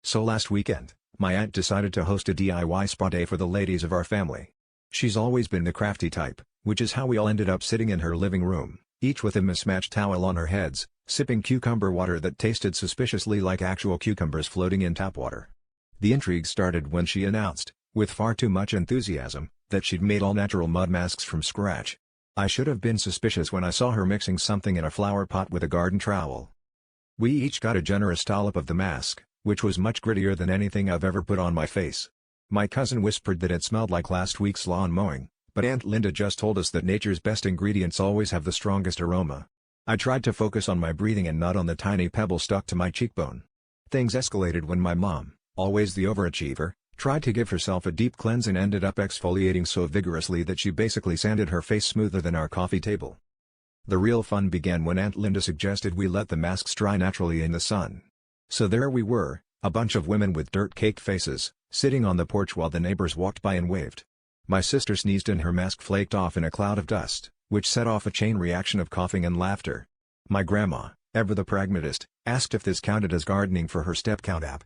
So last weekend, my aunt decided to host a DIY spa day for the ladies of our family. She's always been the crafty type, which is how we all ended up sitting in her living room, each with a mismatched towel on our heads, sipping cucumber water that tasted suspiciously like actual cucumbers floating in tap water. The intrigue started when she announced, with far too much enthusiasm, that she'd made all-natural mud masks from scratch. I should have been suspicious when I saw her mixing something in a flower pot with a garden trowel. We each got a generous dollop of the mask, which was much grittier than anything I've ever put on my face. My cousin whispered that it smelled like last week's lawn mowing, but Aunt Linda just told us that nature's best ingredients always have the strongest aroma. I tried to focus on my breathing and not on the tiny pebble stuck to my cheekbone. Things escalated when my mom, always the overachiever, tried to give herself a deep cleanse and ended up exfoliating so vigorously that she basically sanded her face smoother than our coffee table. The real fun began when Aunt Linda suggested we let the masks dry naturally in the sun. So there we were, a bunch of women with dirt-caked faces, sitting on the porch while the neighbors walked by and waved. My sister sneezed and her mask flaked off in a cloud of dust, which set off a chain reaction of coughing and laughter. My grandma, ever the pragmatist, asked if this counted as gardening for her step count app.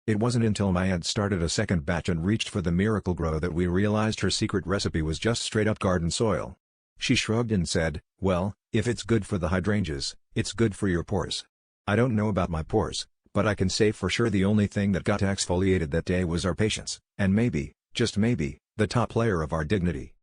It wasn't until my aunt started a second batch and reached for the Miracle-Gro that we realized her secret recipe was just straight-up garden soil. She shrugged and said, "Well, if it's good for the hydrangeas, it's good for your pores." I don't know about my pores, but I can say for sure the only thing that got exfoliated that day was our patience, and maybe, just maybe, the top layer of our dignity.